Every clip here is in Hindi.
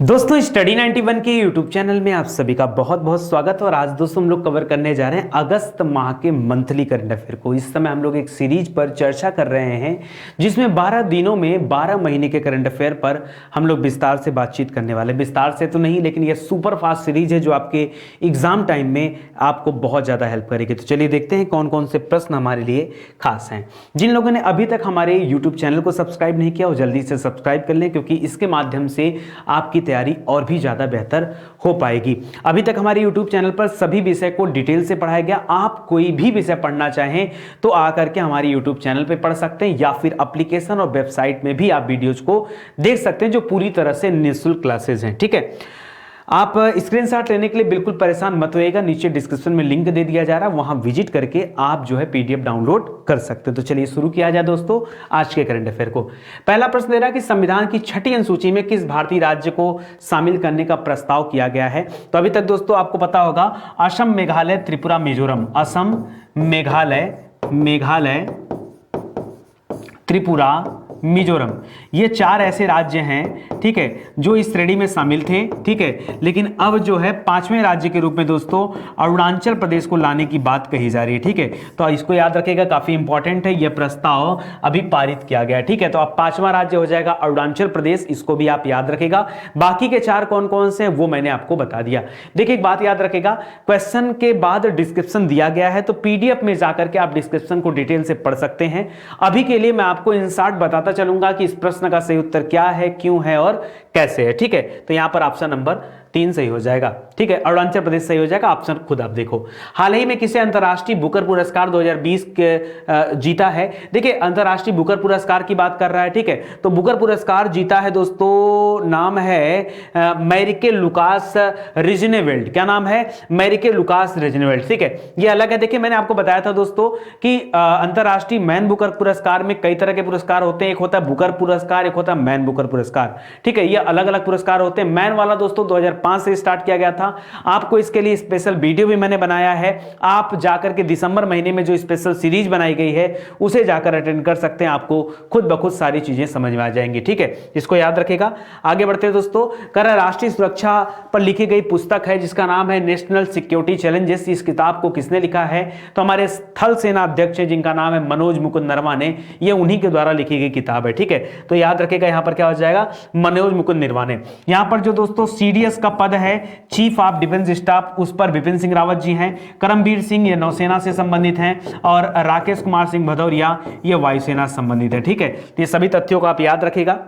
दोस्तों स्टडी 91 के यूट्यूब चैनल में आप सभी का बहुत बहुत स्वागत है। और आज दोस्तों हम लोग कवर करने जा रहे हैं अगस्त माह के मंथली करंट अफेयर को। इस समय हम लोग एक सीरीज पर चर्चा कर रहे हैं जिसमें 12 दिनों में 12 महीने के करंट अफेयर पर हम लोग विस्तार से बातचीत करने वाले। विस्तार से तो नहीं, लेकिन यह सुपर फास्ट सीरीज है जो आपके एग्जाम टाइम में आपको बहुत ज़्यादा हेल्प करेगी। तो चलिए देखते हैं कौन कौन से प्रश्न हमारे लिए खास हैं। जिन लोगों ने अभी तक हमारे यूट्यूब चैनल को सब्सक्राइब नहीं किया वो जल्दी से सब्सक्राइब कर लें, क्योंकि इसके माध्यम से आपकी तैयारी और भी ज्यादा बेहतर हो पाएगी। अभी तक हमारे YouTube चैनल पर सभी विषय को डिटेल से पढ़ाया गया। आप कोई भी विषय पढ़ना चाहें तो आकर के हमारे YouTube चैनल पे पढ़ सकते हैं, या फिर एप्लीकेशन और वेबसाइट में भी आप वीडियोज को देख सकते हैं जो पूरी तरह से निःशुल्क क्लासेस हैं। ठीक है, आप स्क्रीनशॉट लेने के लिए बिल्कुल परेशान मत होइएगा, नीचे डिस्क्रिप्शन में लिंक दे दिया जा रहा है, वहां विजिट करके आप जो है पीडीएफ डाउनलोड कर सकते हो। तो चलिए शुरू किया जाए दोस्तों आज के करंट अफेयर को। पहला प्रश्न दे रहा है कि संविधान की छठी अनुसूची में किस भारतीय राज्य को शामिल करने का प्रस्ताव किया गया है। तो अभी तक दोस्तों आपको पता होगा असम, मेघालय, त्रिपुरा, मिजोरम। असम, मेघालय, त्रिपुरा, मिजोरम, ये चार ऐसे राज्य हैं, ठीक है, जो इस श्रेणी में शामिल थे। ठीक है, लेकिन अब जो है पांचवें राज्य के रूप में दोस्तों अरुणाचल प्रदेश को लाने की बात कही जा रही है। ठीक है, तो इसको याद रखिएगा, काफी इंपॉर्टेंट है। यह प्रस्ताव अभी पारित किया गया है। ठीक है, तो अब पांचवा राज्य हो जाएगा अरुणाचल प्रदेश, इसको भी आप याद रखेगा। बाकी के चार कौन कौन से हैं वो मैंने आपको बता दिया। देखिए एक बात याद रखेगा, क्वेश्चन के बाद डिस्क्रिप्शन दिया गया है, तो पीडीएफ में जाकर के आप डिस्क्रिप्शन को डिटेल से पढ़ सकते हैं। अभी के लिए मैं आपको इन शॉर्ट बताता चलूंगा कि इस प्रश्न का सही उत्तर क्या है, क्यों है और कैसे है। ठीक है, तो यहां पर ऑप्शन नंबर 3 सही हो जाएगा। ठीक है, अरुणाचल प्रदेश सही हो जाएगा, ऑप्शन खुद आप देखो। हाल ही में किसे अंतरराष्ट्रीय बुकर पुरस्कार 2020 के जीता है। देखिए अंतरराष्ट्रीय बुकर पुरस्कार की बात कर रहा है। ठीक है, तो बुकर पुरस्कार जीता है दोस्तों, नाम है मैरिके लुकास रिजनेवेल्ड। क्या नाम है? मैरिके लुकास रिजनेवेल्ड। ठीक है, ये अलग है। देखिए मैंने आपको बताया था दोस्तों कि अंतरराष्ट्रीय मैन बुकर पुरस्कार में कई तरह के पुरस्कार होते हैं। एक होता है बुकर पुरस्कार, एक होता है मैन बुकर पुरस्कार। ठीक है, ये अलग अलग पुरस्कार होते हैं। मैन वाला दोस्तों 2005 से स्टार्ट किया गया था। आपको इसके लिए स्पेशल वीडियो भी मैंने बनाया है, आप जाकर के दिसंबर महीने में जो स्पेशल सीरीज बनाई गई है उसे जाकर अटेंड कर सकते हैं। आपको खुद ब खुद सारी चीजें समझ में आ जाएंगी। ठीक है, इसको याद रखेगा। आगे बढ़ते हैं दोस्तों। राष्ट्रीय सुरक्षा पर लिखी गई पुस्तक है जिसका नाम है नेशनल सिक्योरिटी चैलेंजेस। इस किताब को किसने लिखा है? तो हमारे थल सेना अध्यक्ष हैं जिनका नाम है मनोज मुकुंद नरवाने, ये उन्हीं के द्वारा लिखी गई किताब है। ठीक है, तो याद रखेगा यहां पर क्या हो जाएगा, मनोज मुकुंद नरवाने। यहां पर जो दोस्तों सीडीएस का पद है चीफ ऑफ डिफेंस स्टाफ, उस पर विपिन सिंह रावत जी हैं। करमबीर सिंह ये नौसेना से संबंधित हैं, और राकेश कुमार सिंह भदौरिया ये वायुसेना से संबंधित है। ठीक है, तो ये सभी तथ्यों को आप याद रखेगा।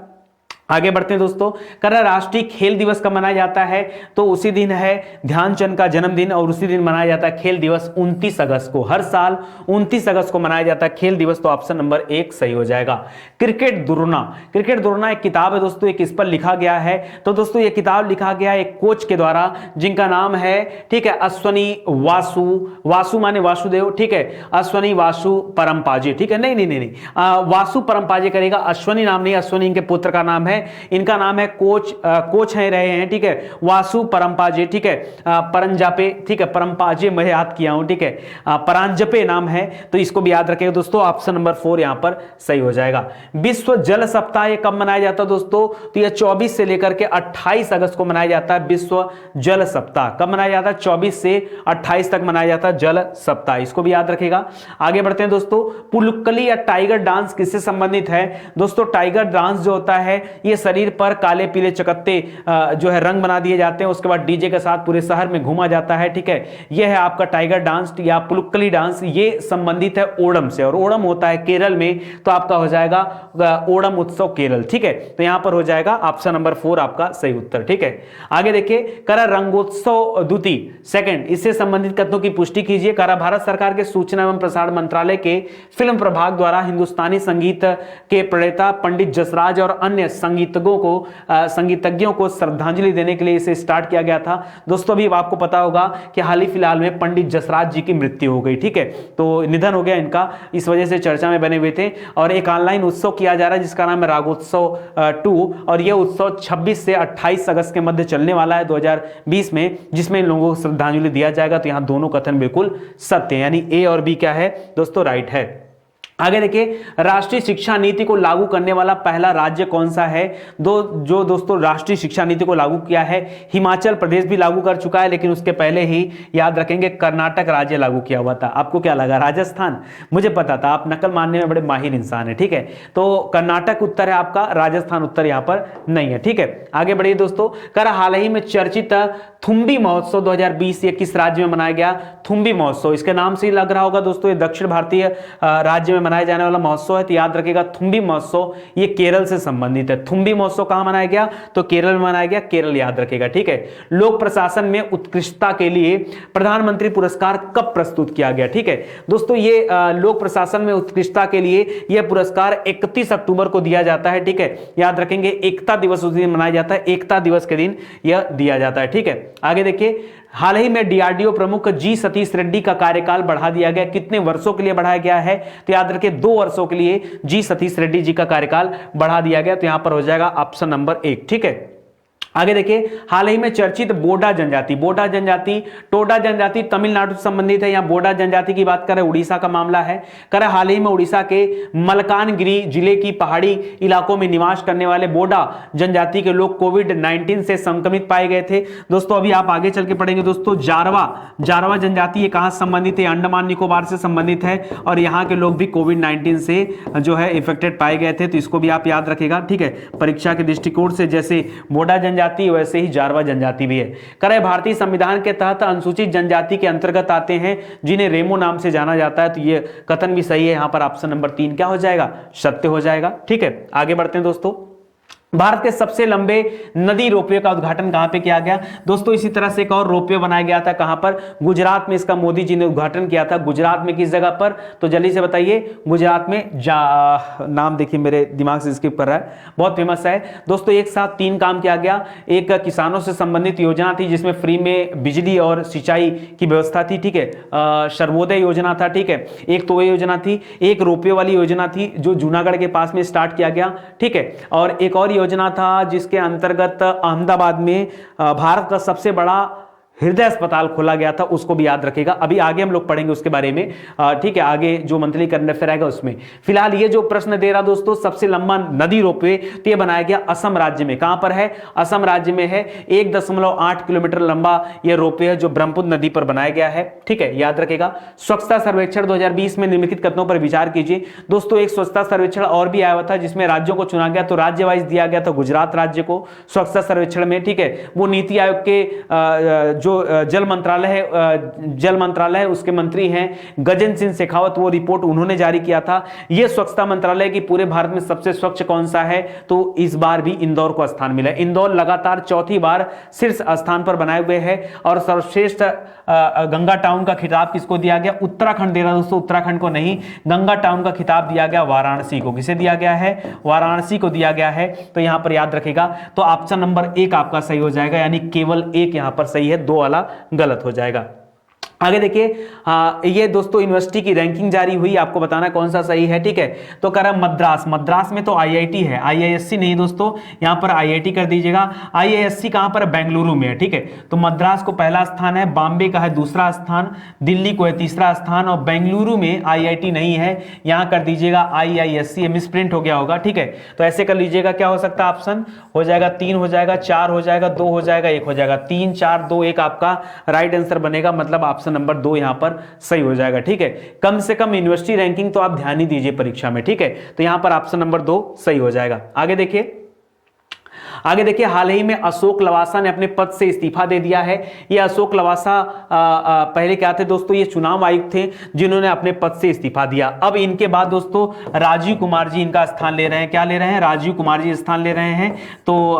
आगे बढ़ते हैं दोस्तों। राष्ट्रीय खेल दिवस कब मनाया जाता है? तो उसी दिन है ध्यानचंद का जन्मदिन, और उसी दिन मनाया जाता है खेल दिवस 29 अगस्त को। हर साल 29 अगस्त को मनाया जाता है खेल दिवस, तो ऑप्शन नंबर 1 सही हो जाएगा। क्रिकेट दुर्ना एक किताब है दोस्तों, एक इस पर लिखा गया है। तो दोस्तों ये किताब लिखा गया है एक कोच के द्वारा जिनका नाम है, ठीक है, अश्वनी वासु माने वासुदेव। ठीक है, अश्वनी वासु परमपाजे। ठीक है, नहीं, वासु परमपाजे करेगा, अश्वनी नाम नहीं, अश्वनी इनके पुत्र का नाम है। इनका नाम है कोच है रहे हैं। ठीक है, वासु परमपाजे। ठीक है, परंजापे। ठीक है, परमपाजे मैं याद किया हूं। ठीक है, परांजपे नाम है, तो इसको भी याद रखिएगा दोस्तों। ऑप्शन नंबर 4 यहां पर सही हो जाएगा। विश्व जल सप्ताह ये कब मनाया जाता है दोस्तों? तो यह 24 से लेकर के 28 अगस्त को मनाया जाता है। विश्व जल सप्ताह कब मनाया जाता है? 24 से 28 तक मनाया जाता है जल सप्ताह, इसको भी याद रखेगा। आगे बढ़ते हैं दोस्तों। पुलुक्कली या टाइगर डांस किससे संबंधित है? दोस्तों टाइगर डांस जो होता है ये शरीर पर काले पीले चकत्ते जो है रंग बना दिए जाते हैं, उसके बाद डीजे के साथ पूरे शहर में घूमा जाता है। ठीक है, यह है आपका टाइगर डांस या पुलुक्कली डांस। ये संबंधित है ओणम से, और ओणम होता है केरल में, तो आपका हो जाएगा ओणम उत्सव केरल। ठीक है, तो यहां पर हो जाएगा ऑप्शन नंबर 4 आपका सही उत्तर। ठीक है, आगे देखिए। रंगोत्सव द्वितीय सेकंड, इससे संबंधित कथनों की पुष्टि कीजिए। भारत सरकार के सूचना एवं प्रसारण मंत्रालय के फिल्म प्रभाग द्वारा हिंदुस्तानी संगीत के प्रणेता पंडित जसराज और अन्य संगीतज्ञों को श्रद्धांजलि देने के लिए इसे स्टार्ट किया गया था। दोस्तों अभी आपको पता होगा कि हाल ही फिलहाल में पंडित जसराज जी की मृत्यु हो गई। ठीक है, तो निधन हो गया इनका, इस वजह से चर्चा में बने हुए थे। और एक ऑनलाइन उत्सव किया जा रहा है जिसका नाम है रागोत्सव 2, और यह उत्सव 26 से 28 अगस्त के मध्य चलने वाला है 2020 में, जिसमें इन लोगों को श्रद्धांजलि दिया जाएगा। तो यहां दोनों कथन बिल्कुल सत्य है, यानी ए और बी क्या है दोस्तों, राइट है। आगे देखिए, राष्ट्रीय शिक्षा नीति को लागू करने वाला पहला राज्य कौन सा है? जो दोस्तों राष्ट्रीय शिक्षा नीति को लागू किया है, हिमाचल प्रदेश भी लागू कर चुका है, लेकिन उसके पहले ही याद रखेंगे कर्नाटक राज्य लागू किया हुआ था। आपको क्या लगा, राजस्थान? मुझे पता था, आप नकल मानने में बड़े माहिर इंसान है, ठीक है। तो कर्नाटक उत्तर है आपका, राजस्थान उत्तर यहां पर नहीं है, ठीक है। आगे बढ़िए दोस्तों, कर हाल ही में चर्चित थुम्बी महोत्सव 2020 ये किस राज्य में मनाया गया? थुम्बी महोत्सव, इसके नाम से ही लग रहा होगा दोस्तों ये दक्षिण भारतीय राज्य में मनाया जाने वाला महोत्सव है, तो याद रखिएगा थुम्बी महोत्सव ये केरल से संबंधित है। थुम्बी महोत्सव कहां मनाया गया? तो केरल में मनाया गया, केरल याद रखिएगा, ठीक है। लोक प्रशासन में उत्कृष्टता के लिए प्रधानमंत्री पुरस्कार कब प्रस्तुत किया गया? ठीक है दोस्तों, ये लोक प्रशासन में उत्कृष्टता के लिए यह पुरस्कार 31 अक्टूबर को दिया जाता है, ठीक है। याद रखेंगे, एकता दिवस उस दिन मनाया जाता है, एकता दिवस के दिन यह दिया जाता है, ठीक है। आगे देखिए, हाल ही में डीआरडीओ प्रमुख जी सतीश रेड्डी का कार्यकाल बढ़ा दिया गया, कितने वर्षों के लिए बढ़ाया गया है? तो याद रखिए 2 वर्षों के लिए जी सतीश रेड्डी जी का कार्यकाल बढ़ा दिया गया, तो यहां पर हो जाएगा ऑप्शन नंबर 1, ठीक है। आगे देखिए, हाल ही में चर्चित बोडा जनजाति, बोडा जनजाति, टोडा जनजाति तमिलनाडु से संबंधित है, यहां बोडा जनजाति की बात करें, उड़ीसा का मामला है। करे हाल ही में उड़ीसा के मलकानगिरी जिले की पहाड़ी इलाकों में निवास करने वाले बोडा जनजाति के लोग कोविड-19 से संक्रमित पाए गए थे। दोस्तों अभी आप आगे चल के पढ़ेंगे दोस्तों, जारवा जनजाति ये कहां संबंधित है? अंडमान निकोबार से संबंधित है, और यहां के लोग भी कोविड-19 से जो है इफेक्टेड पाए गए थे, तो इसको भी आप याद रखिएगा, ठीक है। परीक्षा के दृष्टिकोण से जैसे बोडा जनजाति वैसे ही जारवा जनजाति भी है। करे भारतीय संविधान के तहत अनुसूचित जनजाति के अंतर्गत आते हैं जिन्हें रेमो नाम से जाना जाता है, तो ये कथन भी सही है, यहां पर ऑप्शन नंबर 3 क्या हो जाएगा? सत्य हो जाएगा, ठीक है। आगे बढ़ते हैं दोस्तों, भारत के सबसे लंबे नदी रोपवे का उद्घाटन कहां पे किया गया? दोस्तों इसी तरह से एक और रोपवे बनाया गया था, कहां पर? गुजरात में इसका मोदी जी ने उद्घाटन किया था। गुजरात में किस जगह पर? तो जल्दी से बताइए, गुजरात में नाम देखिए मेरे दिमाग से स्किप कर रहा है, बहुत फेमस है दोस्तों। एक साथ 3 काम किया गया, एक किसानों से संबंधित योजना थी जिसमें फ्री में बिजली और सिंचाई की व्यवस्था थी, ठीक है, सर्वोदय योजना था, ठीक है, एक तो योजना थी, एक रोपवे वाली योजना थी जो जूनागढ़ के पास में स्टार्ट किया गया, ठीक है, और एक और योजना था जिसके अंतर्गत अहमदाबाद में भारत का सबसे बड़ा हृदय अस्पताल खोला गया था, उसको भी याद रखेगा। अभी आगे हम लोग पढ़ेंगे उसके बारे में, ठीक है, आगे जो मंथली करंट अफेयर आएगा उसमें। फिलहाल ये जो प्रश्न दे रहा दोस्तों, सबसे लंबा नदी रोपवे, तो ये बनाया गया असम राज्य में। कहां पर है? असम राज्य में है। 1.8 किलोमीटर लंबा ये रोपवे है जो ब्रह्मपुत्र नदी पर बनाया गया है, ठीक है, याद रखेगा। स्वच्छता सर्वेक्षण 2020 में निम्नलिखित कथनों पर विचार कीजिए। दोस्तों एक स्वच्छता सर्वेक्षण और भी आया हुआ था जिसमें राज्यों को चुना गया, तो राज्य वाइज दिया गया था गुजरात राज्य को स्वच्छता सर्वेक्षण में, ठीक है। वो नीति आयोग के जो जल मंत्रालय है उसके मंत्री हैं गजेंद्र सिंह शेखावत, वो रिपोर्ट उन्होंने जारी किया था। यह स्वच्छता मंत्रालय की पूरे भारत में सबसे स्वच्छ कौन सा है? तो इस बार भी इंदौर को स्थान मिला है। इंदौर लगातार चौथी बार शीर्ष स्थान पर बनाए हुए है। और सर्वश्रेष्ठ गंगा टाउन का खिताब किसको दिया गया? उत्तराखंड दे रहा दोस्तों, उत्तराखंड को नहीं, गंगा टाउन का खिताब दिया गया वाराणसी को। किसे दिया गया है? वाराणसी को दिया गया है। तो यहां पर याद रखेगा, तो ऑप्शन नंबर 1 आपका सही हो जाएगा, यानी केवल 1 यहां पर सही है, 2 वाला गलत हो जाएगा। आगे देखिए, ये दोस्तों यूनिवर्सिटी की रैंकिंग जारी हुई, आपको बताना कौन सा सही है, ठीक है। तो कह रहा मद्रास, मद्रास में तो आईआईटी है, आईआईएससी नहीं दोस्तों, यहां पर आईआईटी कर दीजिएगा। आईआईएससी कहां पर? बेंगलुरु में है, ठीक है। तो मद्रास को पहला स्थान है, बॉम्बे का है दूसरा स्थान, दिल्ली को है तीसरा स्थान, और बेंगलुरु में आईआईटी नहीं है, यहां कर दीजिएगा आईआईएससी। मिस प्रिंट हो गया होगा, ठीक है। तो ऐसे कर लीजिएगा, क्या हो सकता है ऑप्शन? हो जाएगा 3 हो जाएगा, 4 हो जाएगा, 2 हो जाएगा, 1 हो जाएगा। 3 4 2 1 आपका राइट आंसर बनेगा, मतलब ऑप्शन नंबर 2 यहां पर सही हो जाएगा, ठीक है। कम से कम यूनिवर्सिटी रैंकिंग तो आप ध्यान ही दीजिए परीक्षा में, ठीक है। तो यहां पर ऑप्शन नंबर 2 सही हो जाएगा। आगे देखिए, हाल ही में अशोक लवासा ने अपने पद से इस्तीफा दे दिया है। ये अशोक लवासा पहले क्या थे दोस्तों? ये चुनाव आयुक्त थे जिन्होंने अपने पद से इस्तीफा दिया। अब इनके बाद दोस्तों राजीव कुमार जी इनका स्थान ले रहे हैं। क्या ले रहे हैं? राजीव कुमार जी स्थान ले रहे हैं, तो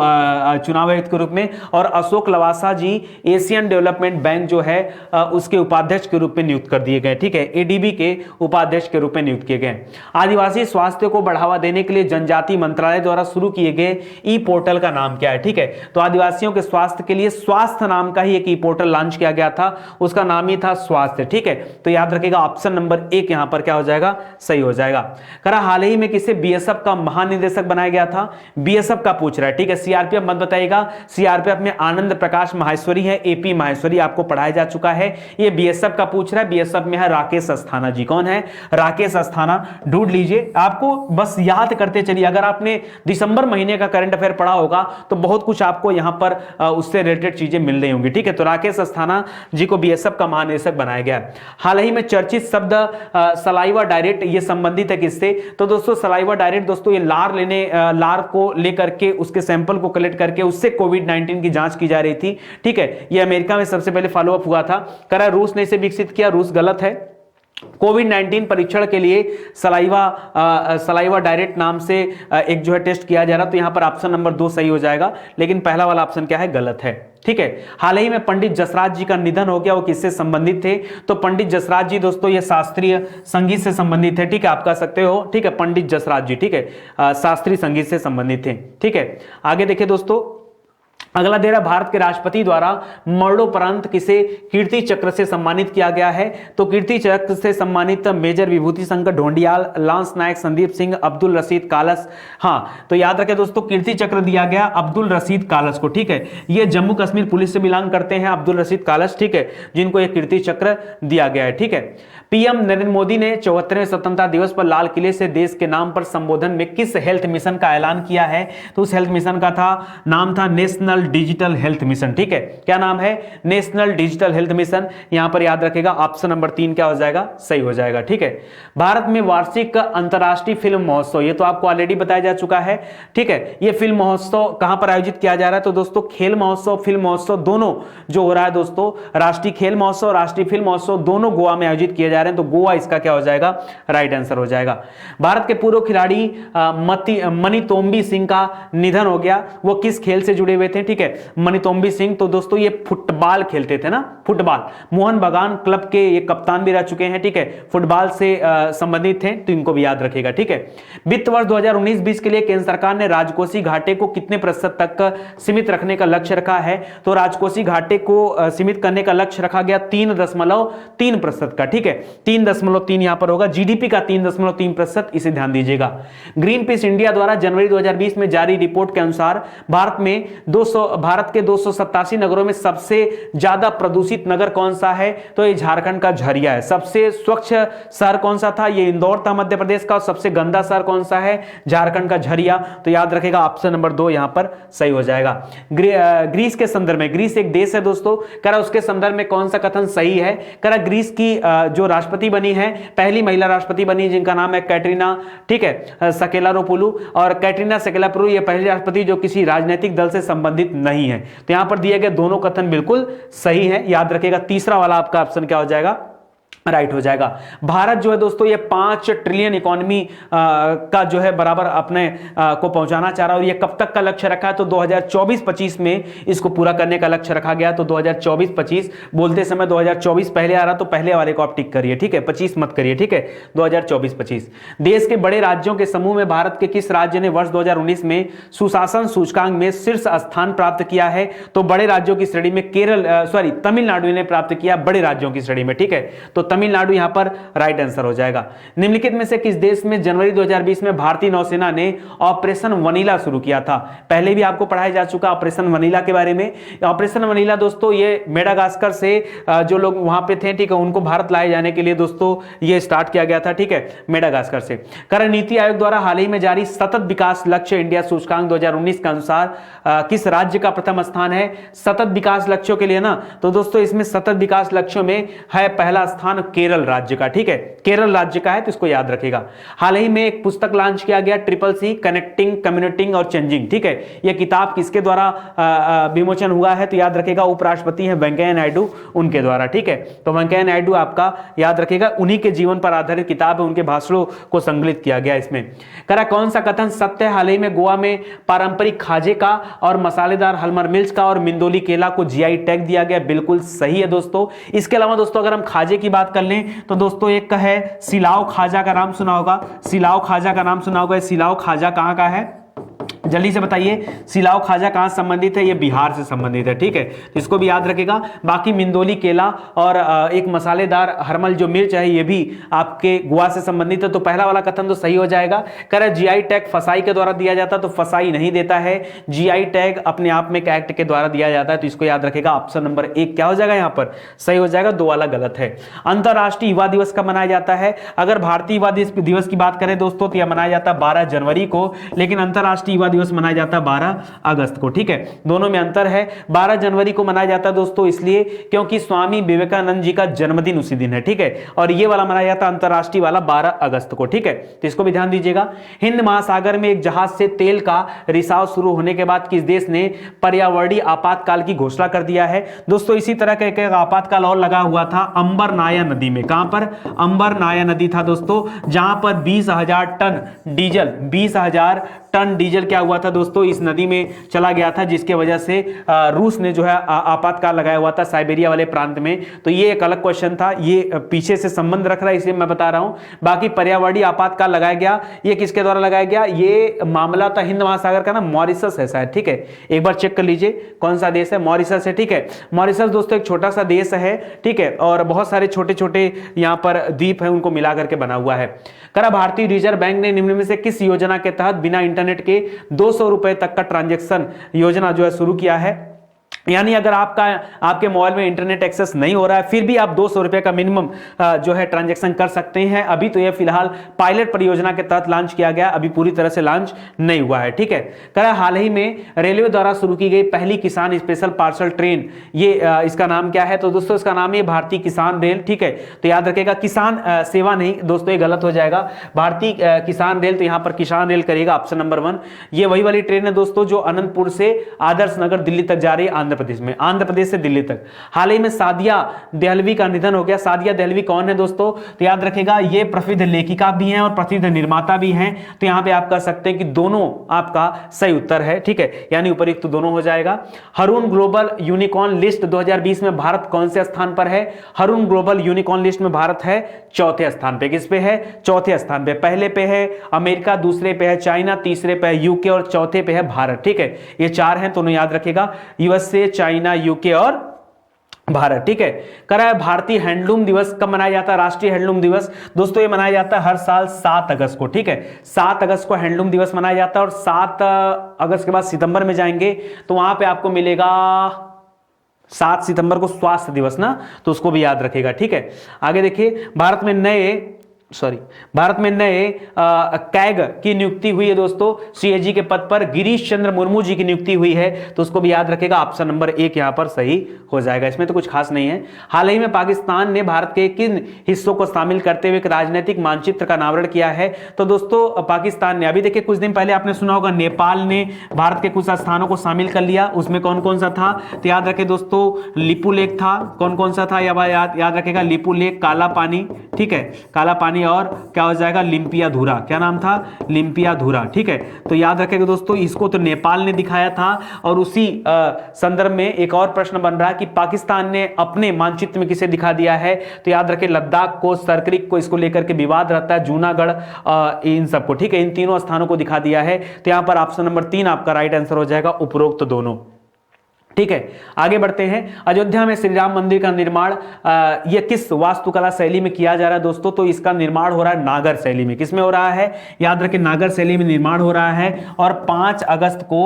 चुनाव आयुक्त के रूप में। और अशोक लवासा जी एशियन डेवलपमेंट बैंक जो है उसके उपाध्यक्ष के रूप में नियुक्त कर दिए गए, ठीक है। एडीबी के उपाध्यक्ष के रूप में नियुक्त किए गए। आदिवासी स्वास्थ्य को बढ़ावा देने के लिए जनजाति मंत्रालय द्वारा शुरू किए गए ई पोर्टल का नाम क्या है, ठीक है। तो आदिवासियों के स्वास्थ्य के लिए स्वास्थ्य नाम का ही एक ई पोर्टल लॉन्च किया गया था, उसका नाम ही था स्वास्थ्य, ठीक है। तो याद रखिएगा ऑप्शन नंबर 1 यहां पर क्या हो जाएगा, सही हो जाएगा। करा हाल ही में किसे बीएसएफ का महानिदेशक बनाया गया था, बीएसएफ का पूछ रहा है, ठीक है। सीआरपीएफ मत बताइएगा, सीआरपीएफ में आनंद प्रकाश माहेश्वरी है, एपी माहेश्वरी आपको पढ़ाया जा चुका है। ये बीएसएफ का पूछ रहा है, बीएसएफ में है राकेश अस्थाना जी। कौन है, राकेश अस्थाना, ढूंढ लीजिए। आपको बस याद करते चलिए, अगर आपने दिसंबर महीने का करंट अफेयर पढ़ा होगा तो बहुत कुछ आपको यहां पर उससे रिलेटेड चीजें मिल रही होंगी, ठीक है। तो राकेश अस्थाना जी को बीएसएफ का महानिदेशक बनाया गया। हाल ही में चर्चित शब्द सलाइवा डायरेक्ट, ये संबंधित है किससे, तो दोस्तों सलाइवा डायरेक्ट दोस्तों ये लार को लेकर के उसके सैंपल को कलेक्ट करके उससे कोविड-19 की जांच की जा रही थी, ठीक है। ये अमेरिका में सबसे पहले फॉलो अप हुआ था। करा रूस ने इसे विकसित किया, रूस गलत है। कोविड-19 परीक्षण के लिए सलाइवा डायरेक्ट नाम से एक जो है टेस्ट किया जा रहा, तो यहां पर ऑप्शन नंबर 2 सही हो जाएगा, लेकिन पहला वाला ऑप्शन क्या है, गलत है, ठीक है। हाल ही में पंडित जसराज जी का निधन हो गया, वो किससे संबंधित थे, तो पंडित जसराज जी दोस्तों ये शास्त्रीय संगीत से संबंधित है, ठीक है। आप कह सकते हो, ठीक है, पंडित जसराज जी, ठीक है, शास्त्रीय संगीत से संबंधित थे, ठीक है। आगे देखिए दोस्तों, अगला दे रहा, भारत के राष्ट्रपति द्वारा मरणोपरांत किसे कीर्ति चक्र से सम्मानित किया गया है, तो कीर्ति चक्र से सम्मानित मेजर विभूति शंकर ढोंडियाल, लांस नायक संदीप सिंह, अब्दुल रशीद कालस। हाँ, तो याद रखें दोस्तों, कीर्ति चक्र दिया गया अब्दुल रशीद कालस को, ठीक है। ये जम्मू कश्मीर पुलिस से बिलोंग करते हैं अब्दुल रशीद कालस, ठीक है, जिनको ये कीर्ति चक्र दिया गया है, ठीक है। पीएम नरेंद्र मोदी ने 74वें स्वतंत्रता दिवस पर लाल किले से देश के नाम पर संबोधन में किस हेल्थ मिशन का ऐलान किया है, तो उस हेल्थ मिशन का नाम था नेशनल डिजिटल हेल्थ मिशन, ठीक है। क्या नाम है, नेशनल डिजिटल हेल्थ मिशन। यहां पर याद रखेगा ऑप्शन नंबर 3 क्या हो जाएगा, सही हो जाएगा, ठीक है। भारत में वार्षिक अंतरराष्ट्रीय फिल्म महोत्सव, ये तो आपको ऑलरेडी बताया जा चुका है, ठीक है। ये फिल्म महोत्सव कहां पर आयोजित किया जा रहा है, तो दोस्तों खेल महोत्सव, फिल्म महोत्सव दोनों जो हो रहा है दोस्तों, राष्ट्रीय खेल महोत्सव, राष्ट्रीय फिल्म महोत्सव दोनों गोवा में आयोजित किए जा रहे हैं, तो गोवा इसका क्या हो जाएगा, राइट आंसर हो जाएगा। भारत के पूर्व खिलाड़ी मणितोंबी सिंह का निधन हो गया, वो किस खेल से जुड़े हुए थे, ठीक है, मणितोंबी सिंह, तो दोस्तों ये फुटबॉल खेलते थे ना, फुटबॉल। मोहन बागान क्लब के ये कप्तान भी रह चुके हैं, ठीक है, फुटबॉल से संबंधित थे, तो इनको भी याद रखिएगा, ठीक है। वित्त वर्ष 2019-20 के लिए केंद्र सरकार ने राजकोषीय घाटे को कितने प्रतिशत तक सीमित रखने का लक्ष्य रखा है, तो राजकोषीय घाटे को सीमित करने का लक्ष्य रखा गया 3.3% का, ठीक है, 3.3 यहां पर होगा, जीडीपी का 3.3%, इसे ध्यान दीजिएगा। ग्रीन पीस इंडिया द्वारा जनवरी 2020 में जारी रिपोर्ट के अनुसार भारत के 287 नगरों में सबसे ज्यादा प्रदूषित नगर कौन सा है, तो ये झारखंड का झरिया है। सबसे स्वच्छ शहर कौन सा था, ये इंदौर था मध्य प्रदेश का, और सबसे गंदा शहर कौन सा है, झारखंड का झरिया। तो याद रखेगा ऑप्शन नंबर 2 यहां पर सही हो जाएगा। ग्रीस के संदर्भ में, ग्रीस एक देश है दोस्तों, करा उसके संदर्भ में कौन सा कथन सही है, करा ग्रीस की जो राष्ट्रपति बनी है, पहली महिला राष्ट्रपति बनी जिनका नाम है कैटरीना, ठीक है, सकेलारोपोulou, और कैटरीना सकेलारोपोulou ये पहली राष्ट्रपति जो किसी राजनीतिक दल से संबंधित नहीं है। तो यहां पर दिए गए दोनों कथन बिल्कुल सही है, याद रखिएगा। तीसरा वाला आपका ऑप्शन क्या हो जाएगा, राइट हो जाएगा। भारत जो है दोस्तों ये 5 ट्रिलियन इकोनॉमी का जो है बराबर अपने को पहुंचाना चाह रहा है, और ये कब तक का लक्ष्य रखा है, तो 2024-25 में इसको पूरा करने का लक्ष्य रखा गया। तो 2024-25 बोलते समय 2024 पहले आ रहा, तो पहले वाले को आप टिक करिए, ठीक है, 25 मत करिए, ठीक है, 2024-25। देश के बड़े राज्यों के समूह में भारत के किस राज्य ने वर्ष 2019 में सुशासन सूचकांक में शीर्ष स्थान प्राप्त किया है, तो बड़े राज्यों की श्रेणी में तमिलनाडु ने प्राप्त किया, बड़े राज्यों की श्रेणी में, ठीक है, तो तमिलनाडु यहां पर राइट आंसर हो जाएगा। निम्नलिखित में से किस देश में जनवरी 2020 में भारतीय नौसेना ने ऑपरेशन वनीला शुरू किया था, पहले भी आपको पढ़ाया जा चुका ऑपरेशन वनीला के बारे में। ऑपरेशन वनीला दोस्तों ये मेडागास्कर से जो लोग वहां पे थे, ठीक है, उनको भारत लाए जाने के लिए दोस्तों ये स्टार्ट किया गया था, ठीक है, मेडागास्कर से। कर नीति आयोग द्वारा हाल ही में जारी सतत विकास लक्ष्य इंडिया सूचकांक 2019 के अनुसार किस राज्य का प्रथम स्थान है, सतत विकास लक्ष्यों के लिए ना, तो दोस्तों इसमें सतत विकास लक्ष्यों में है पहला स्थान केरल राज्य का, ठीक है, केरल राज्य का है, तो इसको याद रखिएगा। हाल ही में एक पुस्तक लॉन्च किया गया CCC कनेक्टिंग कम्युनिटिंग और चेंजिंग, ठीक है, यह किताब किसके द्वारा विमोचन हुआ है, तो याद रखिएगा उपराष्ट्रपति हैं वेंकैया नायडू, उनके द्वारा, ठीक है। तो वेंकैया नायडू आपका याद रखिएगा, उन्हीं के जीवन पर आधारित किताब है, उनके भाषणों को संकलित किया गया इसमें। करा कौन सा कथन सत्य है, हाल ही में गोवा में पारंपरिक खाजे का और मसालेदार हलमर मिर्च का और मिंदोली केला को GI टैग दिया गया, बिल्कुल सही है दोस्तों। इसके अलावा दोस्तों अगर हम खाजे की बात कर लें तो दोस्तों एक का है सिलाव खाजा का नाम सुना होगा, सिलाव खाजा का नाम सुना होगा। सिलाव खाजा कहां का है, जल्दी से बताइए, सिलाव खाजा कहाँ संबंधित है? ये बिहार से संबंधित है, ठीक है, तो इसको भी याद रखेगा। बाकी मिंदोली केला और एक मसालेदार हरमल जो मिर्च है ये भी आपके गोवा से संबंधित है। तो पहला वाला कथन तो सही हो जाएगा। कह रहा है जीआई टैग फसाई के द्वारा दिया जाता है, तो फसाई नहीं देता है, जीआई टैग अपने आप में एक एक्ट के द्वारा दिया जाता है, तो इसको याद रखेगा। ऑप्शन नंबर 1 क्या हो जाएगा यहाँ पर? सही हो जाएगा, 2 वाला गलत है। अंतरराष्ट्रीय युवा दिवस कब मनाया जाता है? अगर भारतीय युवा दिवस की बात करें दोस्तों तो यह मनाया जाता है 12 जनवरी को, लेकिन अंतरराष्ट्रीय युवा दिवस मनाया जाता है 12 अगस्त को, ठीक है, दोनों में अंतर है। 12 जनवरी को मनाया जाता है दोस्तों इसलिए क्योंकि स्वामी विवेकानंद जी का जन्मदिन उसी दिन है, ठीक है, और ये वाला मनाया जाता है अंतरराष्ट्रीय वाला 12 अगस्त को, ठीक है, तो इसको भी ध्यान दीजिएगा। हिंद महासागर में एक जहाज से तेल का रिसाव शुरू होने के बाद किस देश ने पर्यावरणीय आपातकाल की घोषणा कर दिया है? दोस्तों इसी तरह का एक आपातकाल और लगा हुआ था अंबरनाया नदी में। कहां पर? अंबरनाया नदी था दोस्तों, जहां पर 20,000 टन डीजल, 20,000 टन डीजल क्या हुआ था दोस्तों, इस नदी में चला गया था, जिसके वजह से रूस ने जो है आपातकाल लगाया हुआ था साइबेरिया वाले प्रांत में। तो ये एक अलग क्वेश्चन था, ये पीछे से संबंध रख रहा है इसलिए मैं बता रहा हूं। बाकी पर्यावरणीय आपातकाल लगाया गया, ये किसके द्वारा लगाया गया? ये मामला था हिंद महासागर का ना, मॉरिशस है शायद, ठीक है, एक बार चेक कर लीजिए कौन सा देश है, मॉरिशस है, ठीक है। मॉरिशस दोस्तों एक छोटा सा देश है, ठीक है, और बहुत सारे छोटे छोटे यहां पर द्वीप है, उनको मिला करके बना हुआ है। करा भारतीय रिजर्व बैंक ने निम्न में से किस योजना के तहत बिना इंटरनेट के 200 रुपए तक का ट्रांजैक्शन योजना जो है शुरू किया है? यानी अगर आपके मोबाइल में इंटरनेट एक्सेस नहीं हो रहा है फिर भी आप 200 रुपए का मिनिमम जो है ट्रांजैक्शन कर सकते हैं। अभी तो यह फिलहाल पायलट परियोजना के तहत लॉन्च किया गया, अभी पूरी तरह से लॉन्च नहीं हुआ है, ठीक है। कह हाल ही में रेलवे द्वारा शुरू की गई पहली किसान स्पेशल पार्सल ट्रेन, ये इसका नाम क्या है? तो दोस्तों इसका नाम है भारतीय किसान रेल, ठीक है, तो याद रखेगा किसान सेवा नहीं दोस्तों, ये गलत हो जाएगा, भारतीय किसान रेल, तो यहां पर किसान रेल करेगा ऑप्शन नंबर 1। ये वही वाली ट्रेन है दोस्तों जो अनंतपुर से आदर्श नगर दिल्ली तक जा रही है, आंध्र प्रदेश में, आंध्र प्रदेश से दिल्ली तक। हाल ही में सादिया देहलवी का निधन हो गया। सादिया देहलवी कौन है दोस्तों? तो याद रखेगा ये प्रसिद्ध लेखिका भी हैं और प्रसिद्ध निर्माता भी हैं, तो यहां पे आप कह सकते हैं कि दोनों आपका सही उत्तर है, ठीक है, यानी उपयुक्त तो दोनों हो जाएगा। हरून ग्लोबल यूनिकॉर्न लिस्ट 2020 में भारत कौन से स्थान पर है? हरून ग्लोबल यूनिकॉर्न लिस्ट में भारत है चौथे स्थान पे। किस पे है? चौथे स्थान पे। पहले पे है अमेरिका, दूसरे पे है चाइना, तीसरे पे है यूके और चौथे पे है भारत, ठीक है, ये 4 हैं, तो याद रखेगा यूएसए, चाइना, यूके और भारत, ठीक है। कह रहा है भारतीय हैंडलूम दिवस कब मनाया जाता है? राष्ट्रीय हैंडलूम दिवस दोस्तों ये मनाया जाता है हर साल 7 अगस्त को, ठीक है, 7 अगस्त को हैंडलूम दिवस मनाया जाता है। और 7 अगस्त के बाद सितंबर में जाएंगे तो वहां पे आपको मिलेगा 7 सितंबर को स्वास्थ्य दिवस ना, तो उसको भी याद रखेगा, ठीक है। आगे देखिए, भारत में नए कैग की नियुक्ति हुई है दोस्तों, सीएजी के पद पर गिरीश चंद्र मुर्मू जी की नियुक्ति हुई है, तो उसको भी याद रखेगा, ऑप्शन नंबर 1 यहां पर सही हो जाएगा, इसमें तो कुछ खास नहीं है। हाल ही में पाकिस्तान ने भारत के किन हिस्सों को शामिल करते हुए एक राजनीतिक मानचित्र का अनावरण किया है? तो दोस्तों पाकिस्तान ने, अभी देखिए कुछ दिन पहले आपने सुना होगा नेपाल ने भारत के कुछ स्थानों को शामिल कर लिया, उसमें कौन कौन सा था? तो याद रखे दोस्तों लिपू लेक था, कौन कौन सा था याद रखेगा, लिपू लेक, काला पानी, ठीक है, काला पानी, और क्या हो जाएगा लिम्पिया धुरा, क्या नाम था? लिम्पिया धुरा, ठीक है, तो याद रखेगा दोस्तों इसको तो नेपाल ने दिखाया था। और उसी संदर्भ में एक और प्रश्न बन रहा है कि पाकिस्तान ने अपने मानचित्र में किसे दिखा दिया है? तो याद रखें लद्दाख को, सरक्रिक को, इसको लेकर के विवाद रहता है, जूनागढ़, इन सबको, ठीक है, इन तीनों स्थानों को दिखा दिया है, तो यहां पर ऑप्शन नंबर 3 आपका राइट आंसर हो जाएगा, उपरोक्त दोनों, ठीक है। आगे बढ़ते हैं, अयोध्या में श्री राम मंदिर का निर्माण यह किस वास्तुकला शैली में किया जा रहा है दोस्तों? तो इसका निर्माण हो रहा है नागर शैली में। किसमें हो रहा है? याद रखें नागर शैली में निर्माण हो रहा है। और 5 अगस्त को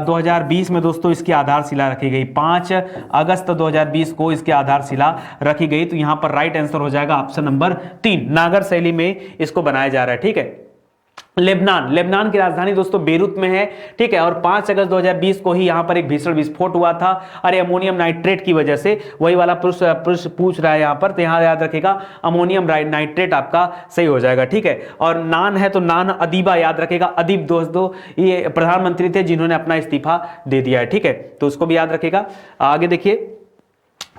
2020 में दोस्तों इसकी आधारशिला रखी गई, 5 अगस्त 2020 को इसकी आधारशिला रखी गई, तो यहां पर राइट आंसर हो जाएगा ऑप्शन नंबर 3, नागर शैली में इसको बनाया जा रहा है, ठीक है। लेबनान की राजधानी दोस्तों बेरूत में है, ठीक है, और 5 अगस्त 2020 को ही यहां पर एक भीषण विस्फोट हुआ था, अरे अमोनियम नाइट्रेट की वजह से, वही वाला प्रश्न पूछ रहा है यहां पर, तो यहां याद रखेगा अमोनियम नाइट्रेट आपका सही हो जाएगा, ठीक है। और नान है तो नान अदीबा याद रखेगा, अदीब दोस्तों ये प्रधानमंत्री थे जिन्होंने अपना इस्तीफा दे दिया है, ठीक है, तो उसको भी याद रखेगा। आगे देखिए,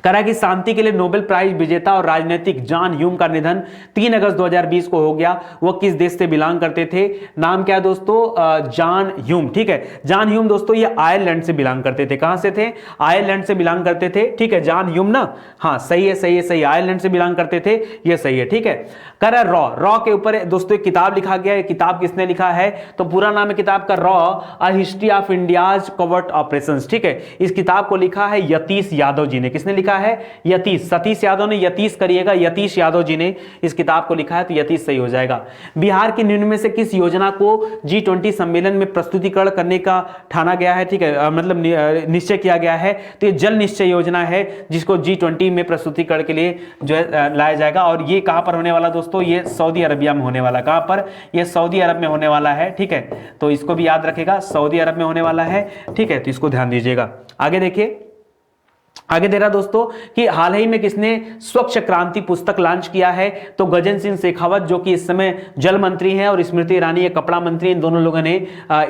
करा कि शांति के लिए नोबेल प्राइज विजेता और राजनीतिक जॉन ह्यूम का निधन 3 अगस्त 2020 को हो गया। वो किस देश से बिलोंग करते थे? नाम क्या है दोस्तों? John Hume. ठीक है, जॉन ह्यूम दोस्तों ये आयरलैंड से बिलोंग करते थे। कहां से थे? आयरलैंड से बिलोंग करते थे। ठीक है, जॉन ह्यूम ना, हाँ सही है सही है सही, आयरलैंड से बिलोंग करते थे, ये सही है। ठीक है, करा रॉ के ऊपर दोस्तों एक किताब लिखा गया है। किताब किसने लिखा है? तो पूरा नाम है किताब का raw a history of India's covert operations. ठीक है, इस किताब को लिखा है यतीश यादव जी ने। किसने लिखा है? यतीश, सतीश यादव ने, यतीश करिएगा, यतीश यादव जी ने इस किताब को लिखा है, तो यतीश सही हो जाएगा। बिहार के निम्न में से किस योजना को G20 सम्मेलन में प्रस्तुतिकरण करने का ठाना गया है? ठीक है, मतलब निश्चय किया गया है, तो ये जल निश्चय योजना है जिसको G20 में प्रस्तुतिकरण के लिए जो है लाया जाएगा। और ये कहां पर होने वाला दोस्तों? ये सऊदी अरबिया में होने वाला। कहां पर? ये सऊदी अरब में होने वाला है। ठीक है, तो इसको भी याद रखेगा, सऊदी अरब में होने वाला है। ठीक है, तो इसको ध्यान दीजिएगा। आगे देखिए, आगे दे रहा दोस्तों कि हाल ही में किसने स्वच्छ क्रांति पुस्तक लॉन्च किया है? तो गजेंद्र सिंह शेखावत जो कि इस समय जल मंत्री हैं और स्मृति ईरानी ये कपड़ा मंत्री, इन दोनों लोगों ने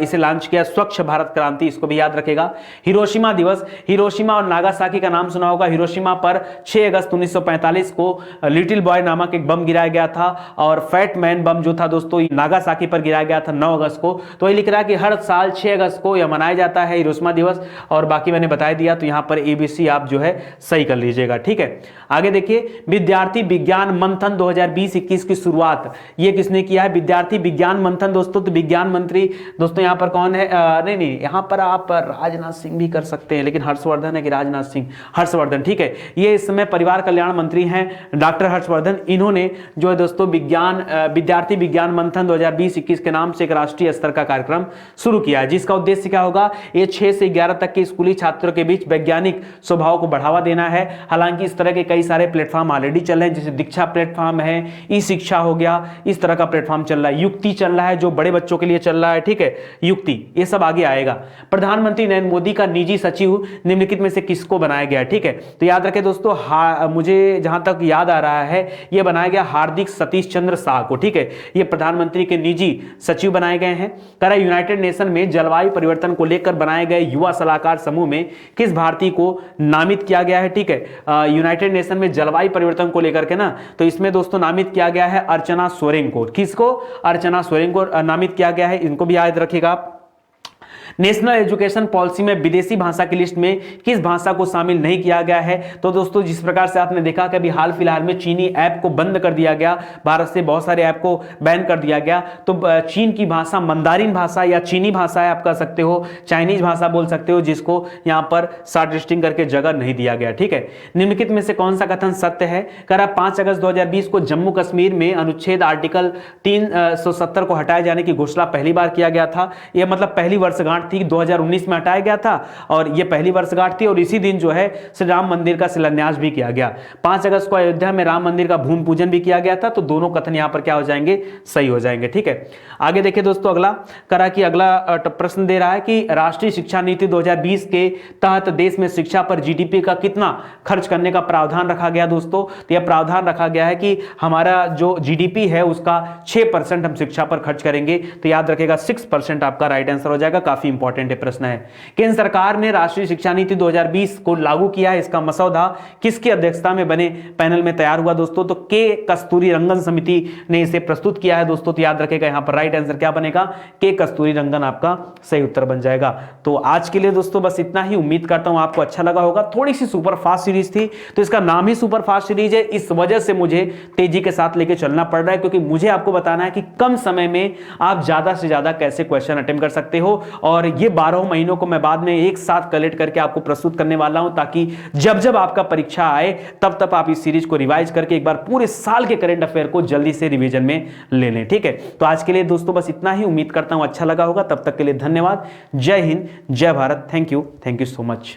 इसे लॉन्च किया, स्वच्छ भारत क्रांति, इसको भी याद रखेगा। हिरोशिमा दिवस, हिरोशिमा और नागासाकी का नाम सुना होगा। हिरोशिमा पर 6 अगस्त 1945 को लिटिल बॉय नामक एक बम गिराया गया था और फैट मैन बम जो था दोस्तों नागासाकी पर गिराया गया था 9 अगस्त को। तो ये लिख रहा है कि हर साल 6 अगस्त को यह मनाया जाता है हिरोशिमा दिवस, और बाकी मैंने बता दिया, तो यहां पर ABC आप जो है सही कर लीजिएगा। ठीक है, आगे देखिए, विद्यार्थी विज्ञान मंथन 2020-21 की शुरुआत ये किसने किया है? विद्यार्थी विज्ञान मंथन दोस्तों, तो विज्ञान मंत्री दोस्तों यहां पर कौन है? नहीं, यहां पर आप राजनाथ सिंह भी कर सकते हैं, लेकिन हर्षवर्धन है कि राजनाथ सिंह? हर्षवर्धन। ठीक है, ये इस समय परिवार कल्याण मंत्री हैं डॉक्टर हर्षवर्धन। इन्होंने जो है दोस्तों विद्यार्थी विज्ञान मंथन 2020-21 के नाम से एक राष्ट्रीय स्तर का कार्यक्रम शुरू किया है, जिसका उद्देश्य क्या होगा? ये 6 से 11 तक के स्कूली छात्रों के बीच वैज्ञानिक स्वभाव को बढ़ावा देना है। हालांकि इस तरह के कई सारे प्लेटफॉर्म ऑलरेडी चल रहे हैं, जैसे दीक्षा प्लेटफॉर्म है, ई शिक्षा हो गया, इस तरह का प्लेटफॉर्म चल रहा है। युक्ति चल रहा है जो बड़े बच्चों के लिए चल रहा है। ठीक है, युक्ति, ये सब आगे आएगा। प्रधानमंत्री नरेंद्र मोदी का निजी सचिव निम्नलिखित में से किसको बनाया गया? ठीक है, तो याद रखें दोस्तों, मुझे जहां तक याद आ रहा है यह बनाया गया हार्दिक सतीश चंद्र शाह को। ठीक है, यह प्रधानमंत्री के निजी सचिव बनाए गए हैं। करा यूनाइटेड नेशन में जलवायु परिवर्तन को लेकर बनाए गए युवा सलाहकार समूह में किस भारतीय को नामित किया गया है? ठीक है, यूनाइटेड नेशन में जलवायु परिवर्तन को लेकर के ना, तो इसमें दोस्तों नामित किया गया है अर्चना सोरेन को। किसको? अर्चना सोरेन को नामित किया गया है, इनको भी याद रखिएगा आप। नेशनल एजुकेशन पॉलिसी में विदेशी भाषा की लिस्ट में किस भाषा को शामिल नहीं किया गया है? तो दोस्तों जिस प्रकार से आपने देखा कि अभी हाल फिलहाल में चीनी ऐप को बंद कर दिया गया, भारत से बहुत सारे ऐप को बैन कर दिया गया, तो चीन की भाषा मंदारिन भाषा या चीनी भाषा है, आप कह सकते हो, चाइनीज भाषा बोल सकते हो, जिसको यहां पर शॉर्ट लिस्टिंग करके जगह नहीं दिया गया। ठीक है, निम्नलिखित में से कौन सा कथन सत्य है? करा 5 अगस्त 2020 को जम्मू कश्मीर में अनुच्छेद आर्टिकल 370 को हटाए जाने की घोषणा पहली बार किया गया था। यह मतलब पहली वर्षगांठ थी, 2019 में हटाया गया था और यह पहली वर्षगांठ थी, और इसी दिन जो है श्री राम मंदिर का शिलान्यास भी किया गया। 5 अगस्त को अयोध्या में राम मंदिर का भूमि पूजन भी किया गया था, तो दोनों कथन यहां पर क्या हो जाएंगे? सही हो जाएंगे। ठीक है, आगे देखिए दोस्तों, अगला करा कि अगला प्रश्न दे रहा है कि राष्ट्रीय शिक्षा नीति 2020 के तहत देश में शिक्षा पर जीडीपी का कितना खर्च करने का प्रावधान रखा गया दोस्तों? तो यह प्रावधान रखा गया है कि हमारा जो जीडीपी है उसका 6% हम शिक्षा पर खर्च करेंगे, तो याद रखेगा 6% आपका राइट आंसर हो जाएगा। काफी इंपॉर्टेंट प्रश्न है। केंद्र सरकार ने राष्ट्रीय शिक्षा नीति 2020 को लागू किया है, इसका मसौदा किसकी अध्यक्षता में बने पैनल में तैयार हुआ दोस्तों? तो के कस्तूरी रंगन समिति ने इसे प्रस्तुत किया है दोस्तों, तो याद रखेगा यहां पर राइट आंसर क्या बनेगा? के कस्तूरी रंगन आपका सही उत्तर बन जाएगा। तो आज के लिए दोस्तों बस इतना ही, उम्मीद करता हूं आपको अच्छा लगा होगा। थोड़ी सी सुपर फास्ट सीरीज थी, तो इसका नाम ही सुपर फास्ट सीरीज है, इस वजह से मुझे तेजी के साथ लेके चलना पड़ रहा है, क्योंकि मुझे आपको बताना है कि कम समय में आप ज्यादा से ज्यादा कैसे क्वेश्चन अटेम्प्ट कर सकते हो, और ये 12 महीनों को मैं बाद में एक साथ कलेक्ट करके आपको प्रस्तुत करने वाला हूं, ताकि जब जब आपका परीक्षा आए तब तब आप इस सीरीज को रिवाइज करके एक बार पूरे साल के करंट अफेयर को जल्दी से रिवीजन में ले लें। ठीक है, तो आज के लिए दोस्तों बस इतना ही, उम्मीद करता हूं अच्छा लगा होगा। तब तक के लिए धन्यवाद। जय हिंद, जय Bharat. Thank you so much.